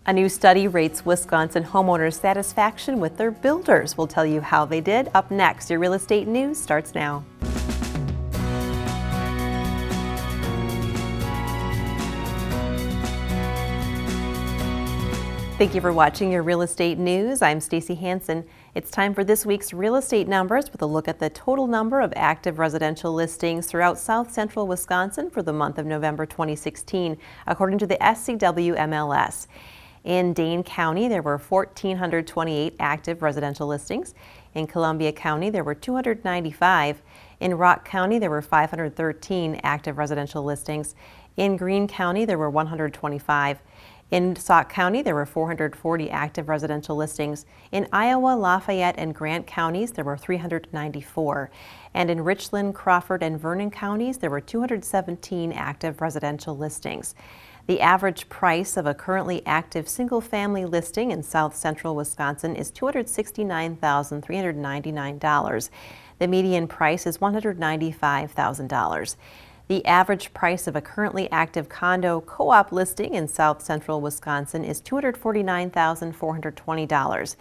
A new study rates Wisconsin homeowners' satisfaction with their builders. We'll tell you how they did. Up next, your real estate news starts now. Thank you for watching your real estate news. I'm Stacy Hansen. It's time for this week's real estate numbers with a look at the total number of active residential listings throughout south central Wisconsin for the month of November 2016, according to the SCW MLS. In Dane County, there were 1,428 active residential listings. In Columbia County, there were 295. In Rock County, there were 513 active residential listings. In Greene County, there were 125. In Sauk County, there were 440 active residential listings. In Iowa, Lafayette, and Grant counties, there were 394. And in Richland, Crawford, and Vernon counties, there were 217 active residential listings. The average price of a currently active single-family listing in south central Wisconsin is $269,399. The median price is $195,000. The average price of a currently active condo co-op listing in south central Wisconsin is $249,420.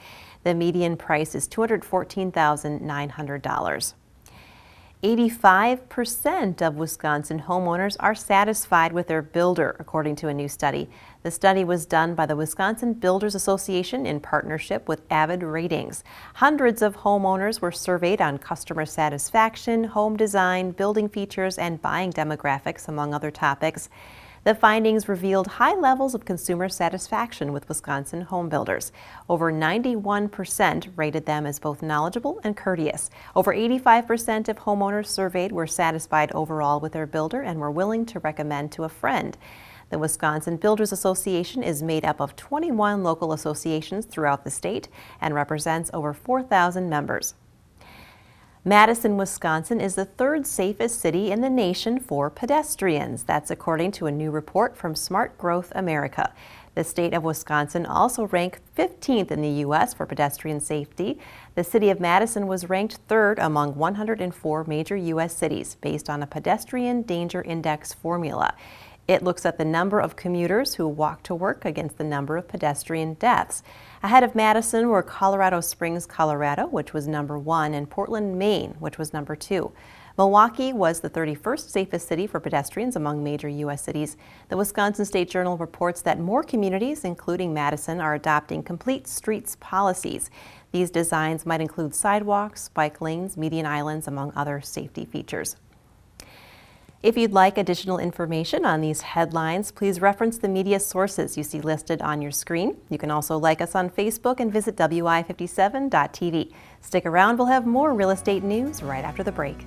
The median price is $214,900. 85% of Wisconsin homeowners are satisfied with their builder, according to a new study. The study was done by the Wisconsin Builders Association in partnership with Avid Ratings. Hundreds of homeowners were surveyed on customer satisfaction, home design, building features, and buying demographics, among other topics. The findings revealed high levels of consumer satisfaction with Wisconsin home builders. Over 91% rated them as both knowledgeable and courteous. Over 85% of homeowners surveyed were satisfied overall with their builder and were willing to recommend to a friend. The Wisconsin Builders Association is made up of 21 local associations throughout the state and represents over 4,000 members. Madison, Wisconsin is the third safest city in the nation for pedestrians. That's according to a new report from Smart Growth America. The state of Wisconsin also ranked 15th in the U.S. for pedestrian safety. The city of Madison was ranked third among 104 major U.S. cities based on a pedestrian danger index formula. It looks at the number of commuters who walk to work against the number of pedestrian deaths. Ahead of Madison were Colorado Springs, Colorado, which was number 1, and Portland, Maine, which was number 2. Milwaukee was the 31st safest city for pedestrians among major U.S. cities. The Wisconsin State Journal reports that more communities, including Madison, are adopting complete streets policies. These designs might include sidewalks, bike lanes, median islands, among other safety features. If you'd like additional information on these headlines, please reference the media sources you see listed on your screen. You can also like us on Facebook and visit wi57.tv. Stick around, we'll have more real estate news right after the break.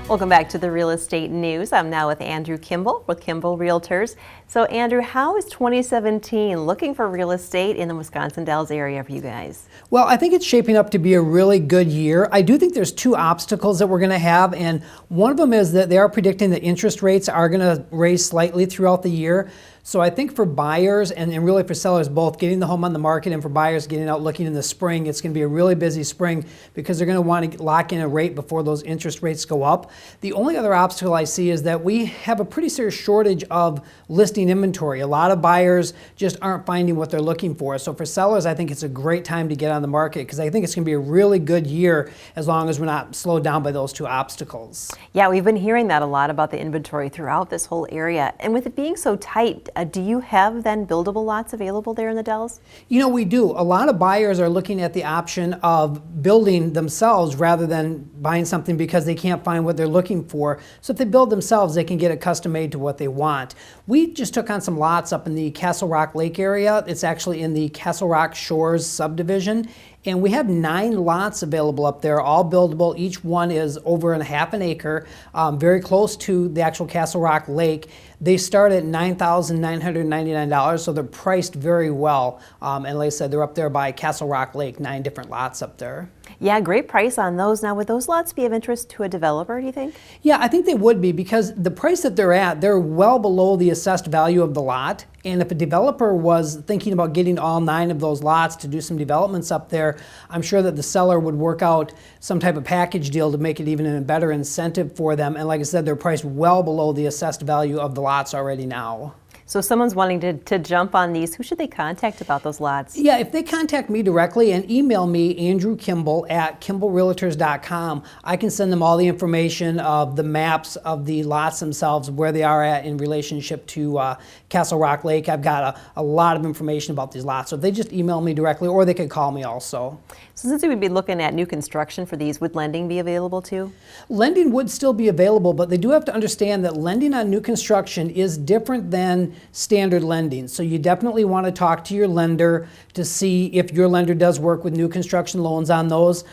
Welcome back to the Real Estate News. I'm now with Andrew Kimball with Kimball Realtors. So Andrew, how is 2017 looking for real estate in the Wisconsin Dells area for you guys? Well, I think it's shaping up to be a really good year. I do think there's two obstacles that we're going to have, and one of them is that they are predicting that interest rates are going to raise slightly throughout the year. So I think for buyers and really for sellers both, getting the home on the market and for buyers getting out looking in the spring, it's going to be a really busy spring because they're going to want to lock in a rate before those interest rates go up. The only other obstacle I see is that we have a pretty serious shortage of listing inventory. A lot of buyers just aren't finding what they're looking for. So for sellers, I think it's a great time to get on the market because I think it's going to be a really good year as long as we're not slowed down by those two obstacles. Yeah, we've been hearing that a lot about the inventory throughout this whole area. And with it being so tight, do you have then buildable lots available there in the Dells? You know, we do. A lot of buyers are looking at the option of building themselves rather than buying something because they can't find what they're looking for. So if they build themselves, they can get it custom made to what they want. We just took on some lots up in the Castle Rock Lake area. It's actually in the Castle Rock Shores subdivision. And we have 9 lots available up there, all buildable. Each one is over half an acre, very close to the actual Castle Rock Lake. They start at $9,999, so they're priced very well. And like I said, they're up there by Castle Rock Lake, 9 different lots up there. Yeah, great price on those. Now, would those lots be of interest to a developer, do you think? Yeah, I think they would be because the price that they're at, they're well below the assessed value of the lot. And if a developer was thinking about getting all 9 of those lots to do some developments up there, I'm sure that the seller would work out some type of package deal to make it even a better incentive for them. And like I said, they're priced well below the assessed value of the lots already now. So if someone's wanting to jump on these, who should they contact about those lots? Yeah, if they contact me directly and email me, Andrew Kimball at kimballrealtors.com, I can send them all the information of the maps of the lots themselves, where they are at in relationship to Castle Rock Lake. I've got a lot of information about these lots. So if they just email me directly, or they could call me also. So since we would be looking at new construction for these, would lending be available too? Lending would still be available, but they do have to understand that lending on new construction is different than standard lending. So you definitely want to talk to your lender to see if your lender does work with new construction loans on those.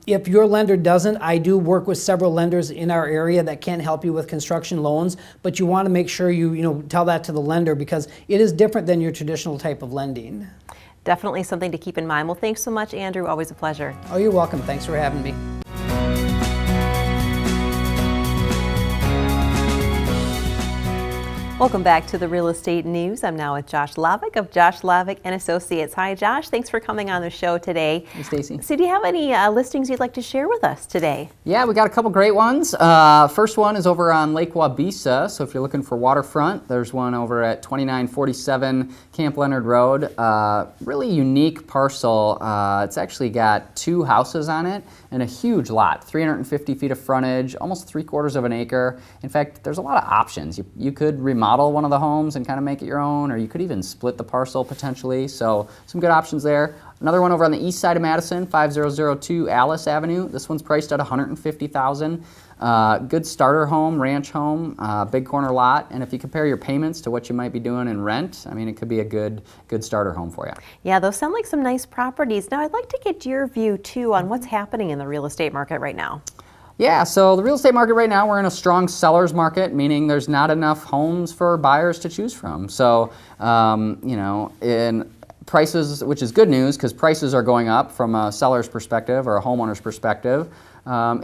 If your lender doesn't, I do work with several lenders in our area that can help you with construction loans, but you want to make sure you tell that to the lender, because it is different than your traditional type of lending. Definitely something to keep in mind. Well, thanks so much, Andrew. Always a pleasure. Oh, you're welcome. Thanks for having me. Welcome back to the Real Estate News. I'm now with Josh Lavick of Josh Lavick and Associates. Hi, Josh. Thanks for coming on the show today. Hey, Stacy. So do you have any listings you'd like to share with us today? Yeah, we got a couple great ones. First one is over on Lake Wabisa. So if you're looking for waterfront, there's one over at 2947 Camp Leonard Road. Really unique parcel. It's actually got 2 houses on it and a huge lot, 350 feet of frontage, almost 3/4 of an acre. In fact, there's a lot of options. You could remodel one of the homes and kind of make it your own, or you could even split the parcel potentially. So some good options there. Another one over on the east side of Madison, 5002 Alice Avenue. This one's priced at $150,000. Good starter home, ranch home, big corner lot. And if you compare your payments to what you might be doing in rent, I mean, it could be a good starter home for you. Yeah, those sound like some nice properties. Now, I'd like to get your view too on what's happening in the real estate market right now. Yeah, so the real estate market right now, we're in a strong seller's market, meaning there's not enough homes for buyers to choose from. So, in prices, which is good news because prices are going up from a seller's perspective or a homeowner's perspective.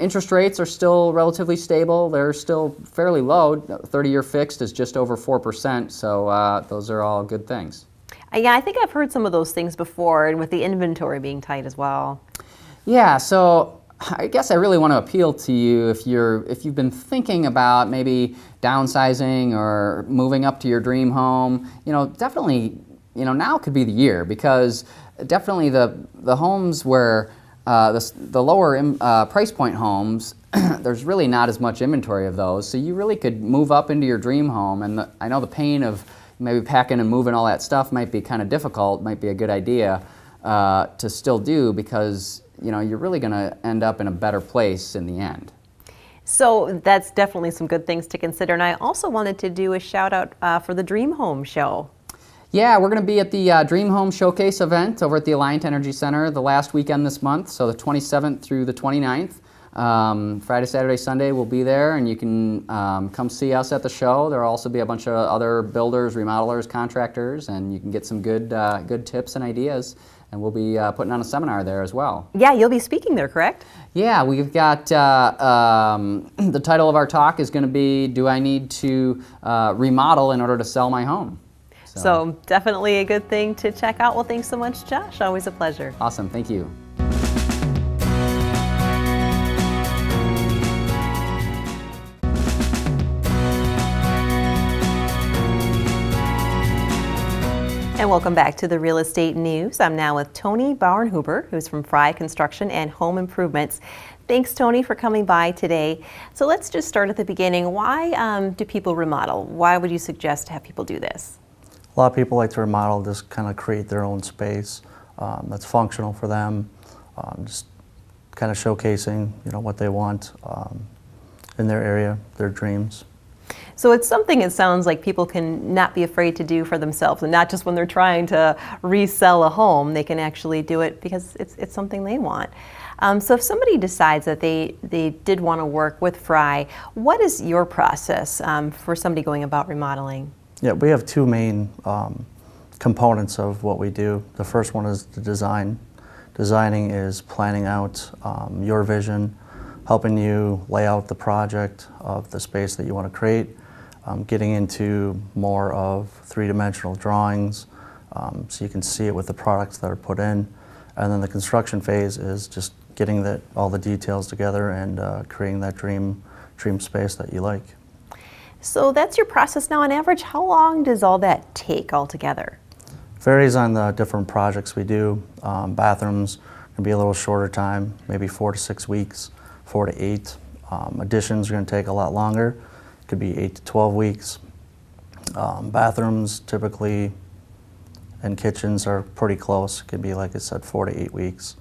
Interest rates are still relatively stable. They're still fairly low. 30-year fixed is just over 4%, so those are all good things. Yeah, I think I've heard some of those things before, and with the inventory being tight as well. Yeah, so I guess I really want to appeal to you if you've been thinking about maybe downsizing or moving up to your dream home. Definitely, now could be the year, because definitely the homes where the lower price point homes, there's really not as much inventory of those. So you really could move up into your dream home, and I know the pain of maybe packing and moving all that stuff might be kind of difficult. Might be a good idea to still do, because you're really going to end up in a better place in the end. So that's definitely some good things to consider. And I also wanted to do a shout out for the Dream Home Show. Yeah, we're going to be at the Dream Home Showcase event over at the Alliant Energy Center the last weekend this month, so the 27th through the 29th. Friday, Saturday, Sunday we'll be there, and you can come see us at the show. There will also be a bunch of other builders, remodelers, contractors, and you can get some good tips and ideas. And we'll be putting on a seminar there as well. Yeah, you'll be speaking there, correct? Yeah, we've got, the title of our talk is going to be, Do I Need to Remodel in Order to Sell My Home? So definitely a good thing to check out. Well, thanks so much, Josh. Always a pleasure. Awesome, thank you. And welcome back to the Real Estate News. I'm now with Tony Bauernhuber, who's from Fry Construction and Home Improvements. Thanks, Tony, for coming by today. So let's just start at the beginning. Why do people remodel? Why would you suggest to have people do this? A lot of people like to remodel, just kind of create their own space that's functional for them, just kind of showcasing what they want in their area, their dreams. So it's something, it sounds like, people can not be afraid to do for themselves, and not just when they're trying to resell a home. They can actually do it because it's something they want. So if somebody decides that they did want to work with Fry, what is your process for somebody going about remodeling? Yeah, we have 2 main components of what we do. The first one is the design. Designing is planning out your vision, helping you lay out the project of the space that you want to create. getting into more of three-dimensional drawings, so you can see it with the products that are put in. And then the construction phase is just getting all the details together and creating that dream space that you like. So that's your process now. On average, how long does all that take altogether? Varies on the different projects we do. Bathrooms can be a little shorter time, maybe 4 to 6 weeks, 4 to 8. Additions are going to take a lot longer. Could be 8 to 12 weeks. Bathrooms typically and kitchens are pretty close. It could be, like I said, 4 to 8 weeks.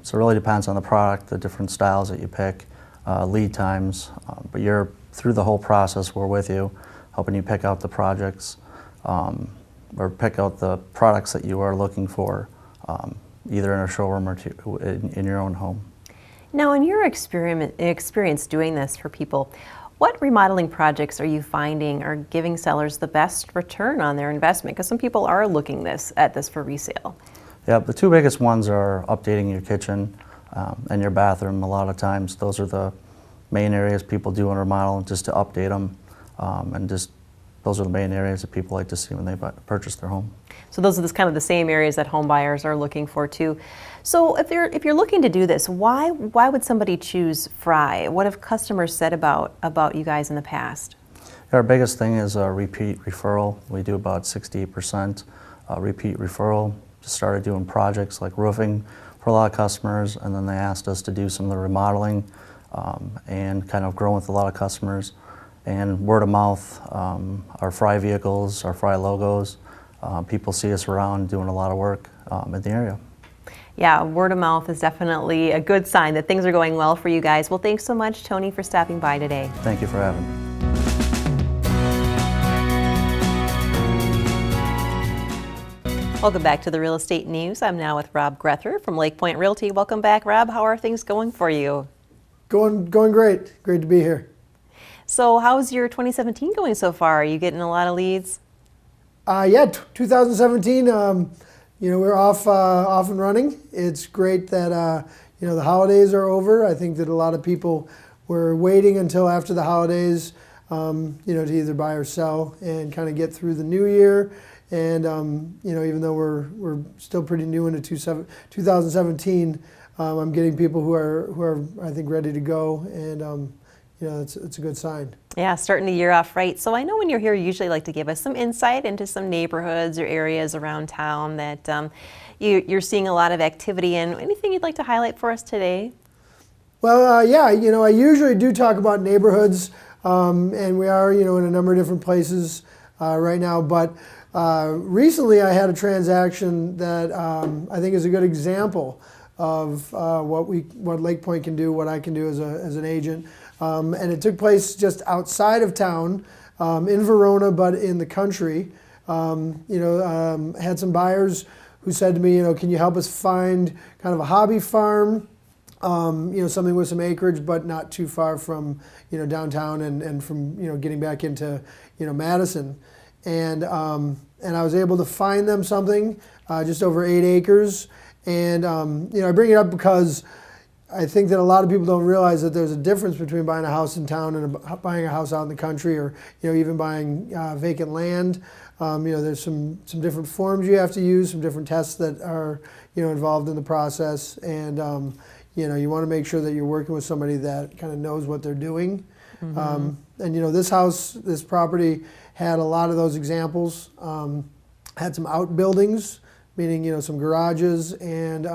So it really depends on the product, the different styles that you pick, lead times. But you're through the whole process. We're with you, helping you pick out the projects or pick out the products that you are looking for, either in a showroom or in your own home. Now, in your experience doing this for people, what remodeling projects are you finding are giving sellers the best return on their investment? Because some people are looking at this for resale. Yeah, the two biggest ones are updating your kitchen and your bathroom. A lot of times those are the main areas people do in remodel, just to update them, and just those are the main areas that people like to see when they purchase their home. So those are kind of the same areas that home buyers are looking for too. So if you're looking to do this, why would somebody choose Fry? What have customers said about you guys in the past? Our biggest thing is repeat referral. We do about 68% repeat referral. Just started doing projects like roofing for a lot of customers, and then they asked us to do some of the remodeling and kind of grow with a lot of customers. And word of mouth, our Fry vehicles, our Fry logos, people see us around doing a lot of work in the area. Yeah, word of mouth is definitely a good sign that things are going well for you guys. Well, thanks so much, Tony, for stopping by today. Thank you for having me. Welcome back to the Real Estate News. I'm now with Rob Grether from Lake Point Realty. Welcome back, Rob. How are things going for you? Going great. Great to be here. So how's your 2017 going so far? Are you getting a lot of leads? Yeah, 2017. We're off and running. It's great that the holidays are over. I think that a lot of people were waiting until after the holidays, to either buy or sell and kind of get through the new year. And even though we're still pretty new into 2017, I'm getting people who are I think ready to go, and it's a good sign. Yeah, starting the year off right. So I know when you're here, you usually like to give us some insight into some neighborhoods or areas around town that you're seeing a lot of activity in. Anything you'd like to highlight for us today? Well, I usually do talk about neighborhoods, and we are, in a number of different places right now. But recently, I had a transaction that I think is a good example of what Lake Point can do, what I can do as an agent. And it took place just outside of town, in Verona, but in the country. Had some buyers who said to me, can you help us find kind of a hobby farm, something with some acreage, but not too far from, downtown and from, getting back into, Madison. And I was able to find them something, just over 8 acres. And, I bring it up because I think that a lot of people don't realize that there's a difference between buying a house in town and buying a house out in the country, or even buying vacant land. There's some different forms you have to use, some different tests that are involved in the process, and you want to make sure that you're working with somebody that kind of knows what they're doing. Mm-hmm. This property had a lot of those examples. Had some outbuildings, meaning some garages and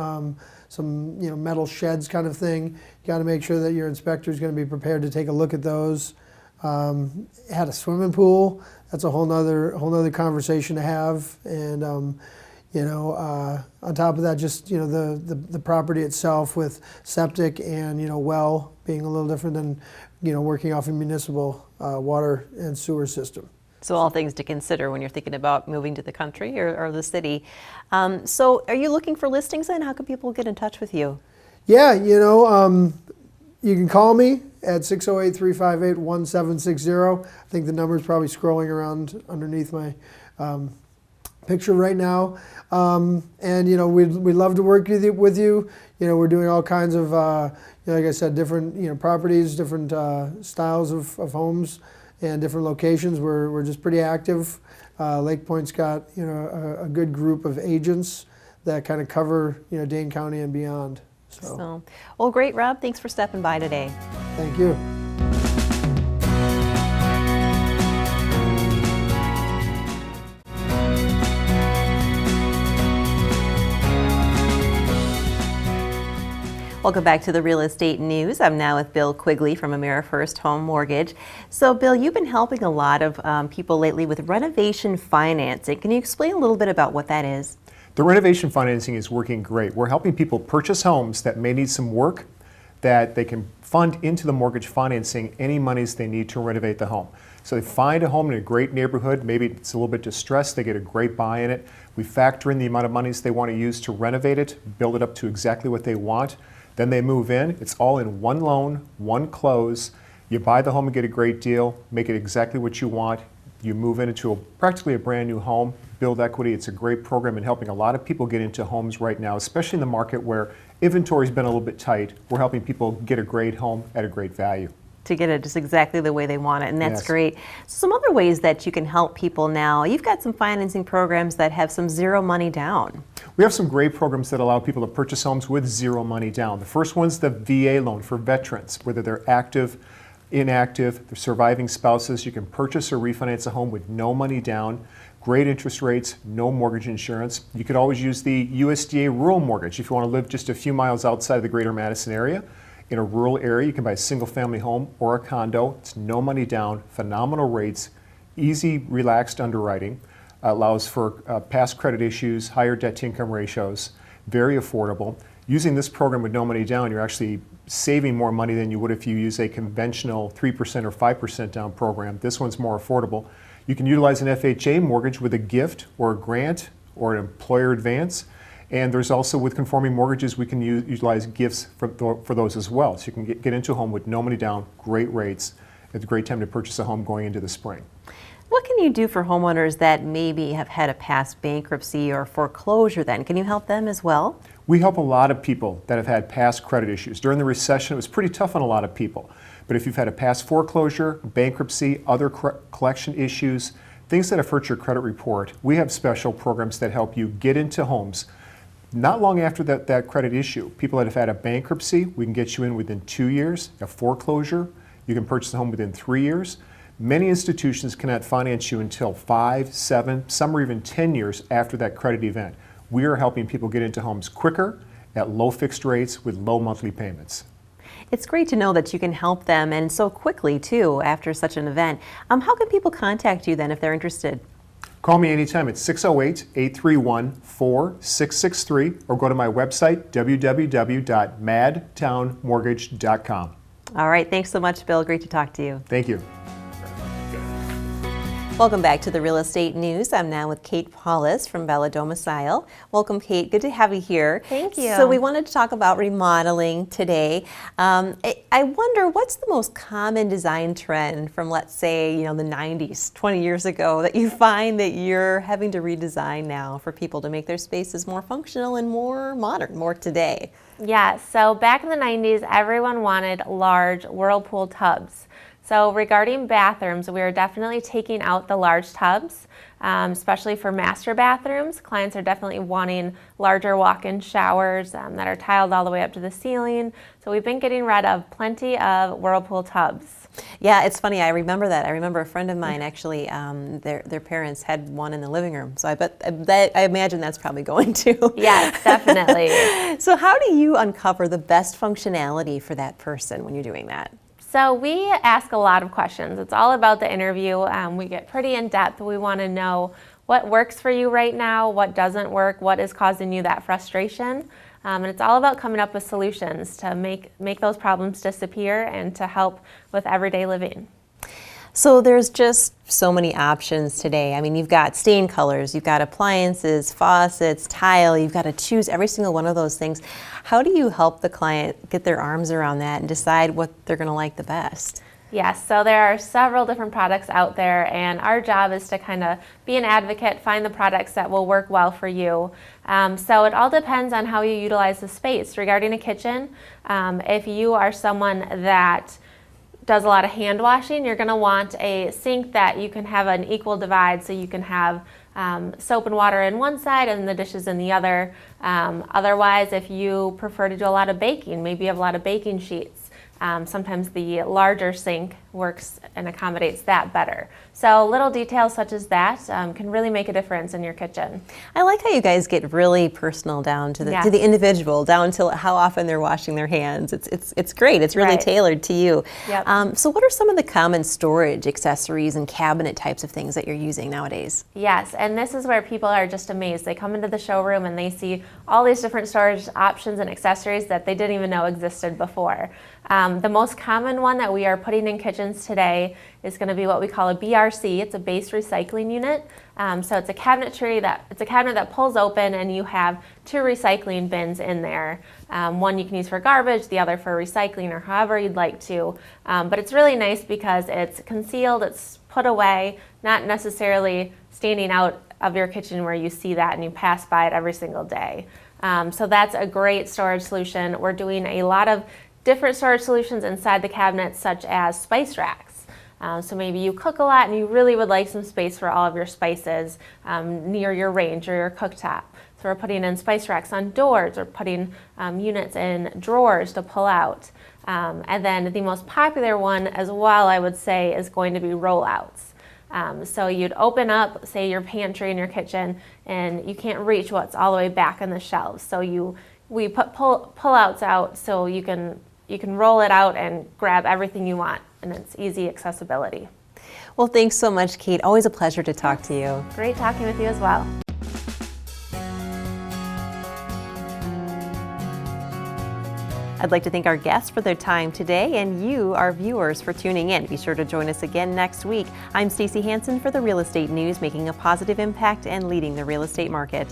some metal sheds kind of thing. You got to make sure that your inspector is going to be prepared to take a look at those. Had a swimming pool. That's a whole nother conversation to have. And on top of that, just the property itself with septic and well being a little different than working off a municipal water and sewer system. So all things to consider when you're thinking about moving to the country or the city. So are you looking for listings then? How can people get in touch with you? Yeah, you can call me at 608-358-1760. I think the number is probably scrolling around underneath my picture right now. And we'd love to work with you. We're doing all kinds of, like I said, different properties, different styles of homes. and different locations. We're just pretty active. Lake Point's got a good group of agents that kind of cover Dane County and beyond. So, well, great, Rob. Thanks for stepping by today. Thank you. Welcome back to the Real Estate News. I'm now with Bill Quigley from AmeriFirst Home Mortgage. So, Bill, you've been helping a lot of people lately with renovation financing. Can you explain a little bit about what that is? The renovation financing is working great. We're helping people purchase homes that may need some work, that they can fund into the mortgage financing any monies they need to renovate the home. So they find a home in a great neighborhood, maybe it's a little bit distressed, they get a great buy in it. We factor in the amount of monies they want to use to renovate it, build it up to exactly what they want. Then they move in. It's all in one loan, one close. You buy the home and get a great deal, make it exactly what you want. You move into practically a brand new home, build equity. It's a great program in helping a lot of people get into homes right now, especially in the market where inventory's been a little bit tight. We're helping people get a great home at a great value. To get it just exactly the way they want it, and that's Yes. great. Some other ways that you can help people now, you've got some financing programs that have some zero money down. We have some great programs that allow people to purchase homes with zero money down. The first one's the VA loan for veterans, whether they're active, inactive, they're surviving spouses. You can purchase or refinance a home with no money down, great interest rates, no mortgage insurance. You could always use the USDA rural mortgage if you want to live just a few miles outside of the greater Madison area. In a rural area, you can buy a single family home or a condo. It's no money down, phenomenal rates, easy, relaxed underwriting, allows for past credit issues, higher debt to income ratios, very affordable. Using this program with no money down, you're actually saving more money than you would if you use a conventional 3% or 5% down program. This one's more affordable. You can utilize an FHA mortgage with a gift or a grant or an employer advance. And there's also, with conforming mortgages, we can utilize gifts for those as well. So you can get into a home with no money down, great rates. It's a great time to purchase a home going into the spring. What can you do for homeowners that maybe have had a past bankruptcy or foreclosure then? Can you help them as well? We help a lot of people that have had past credit issues. During the recession, it was pretty tough on a lot of people. But if you've had a past foreclosure, bankruptcy, other collection issues, things that have hurt your credit report, we have special programs that help you get into homes. Not long after that credit issue, people that have had a bankruptcy, we can get you in within 2 years. A foreclosure, you can purchase a home within 3 years. Many institutions cannot finance you until 5, 7, some are even 10 years after that credit event. We are helping people get into homes quicker, at low fixed rates, with low monthly payments. It's great to know that you can help them, and so quickly too, after such an event. How can people contact you then if they're interested? Call me anytime at 608-831-4663 or go to my website, www.madtownmortgage.com. All right, thanks so much, Bill. Great to talk to you. Thank you. Welcome back to the Real Estate News. I'm now with Kate Paulus from Bella Domicile. Welcome, Kate. Good to have you here. Thank you. So we wanted to talk about remodeling today. I wonder, what's the most common design trend from, let's say, the 90s, 20 years ago, that you find that you're having to redesign now for people to make their spaces more functional and more modern, more today? Yeah, so back in the 90s, everyone wanted large whirlpool tubs. So regarding bathrooms, we are definitely taking out the large tubs, especially for master bathrooms. Clients are definitely wanting larger walk-in showers that are tiled all the way up to the ceiling. So we've been getting rid of plenty of whirlpool tubs. Yeah, it's funny. I remember that. I remember a friend of mine actually, their parents had one in the living room. So I imagine that's probably going to. Yes, definitely. So how do you uncover the best functionality for that person when you're doing that? So we ask a lot of questions. It's all about the interview. We get pretty in depth. We want to know what works for you right now, what doesn't work, what is causing you that frustration. And it's all about coming up with solutions to make those problems disappear and to help with everyday living. So there's just so many options today. I mean, you've got stain colors, you've got appliances, faucets, tile, you've got to choose every single one of those things. How do you help the client get their arms around that and decide what they're going to like the best? Yes, so there are several different products out there, and our job is to kind of be an advocate, find the products that will work well for you. So it all depends on how you utilize the space. Regarding a kitchen, if you are someone that does a lot of hand washing, you're going to want a sink that you can have an equal divide, so you can have soap and water in one side and the dishes in the other. Otherwise, if you prefer to do a lot of baking, maybe you have a lot of baking sheets, sometimes the larger sink works and accommodates that better. So little details such as that can really make a difference in your kitchen. I like how you guys get really personal down to the Yes. to the individual, down to how often they're washing their hands. It's great. It's really Right. tailored to you. Yep. So what are some of the common storage accessories and cabinet types of things that you're using nowadays? Yes, and this is where people are just amazed. They come into the showroom and they see all these different storage options and accessories that they didn't even know existed before. The most common one that we are putting in kitchens today is going to be what we call a BRC. It's a base recycling unit. So it's a cabinet that pulls open, and you have 2 recycling bins in there. One you can use for garbage, the other for recycling, or however you'd like to. But it's really nice because it's concealed, it's put away, not necessarily standing out of your kitchen where you see that and you pass by it every single day. So that's a great storage solution. We're doing a lot of different storage solutions inside the cabinets, such as spice racks. So maybe you cook a lot and you really would like some space for all of your spices near your range or your cooktop. So we're putting in spice racks on doors, or putting units in drawers to pull out. And then the most popular one as well, I would say, is going to be rollouts. So you'd open up, say, your pantry in your kitchen, and you can't reach what's all the way back on the shelves. So we put pull-outs out so you can roll it out and grab everything you want, and it's easy accessibility. Well, thanks so much, Kate. Always a pleasure to talk to you. Great talking with you as well. I'd like to thank our guests for their time today, and you, our viewers, for tuning in. Be sure to join us again next week. I'm Stacey Hansen for the Real Estate News, making a positive impact and leading the real estate market.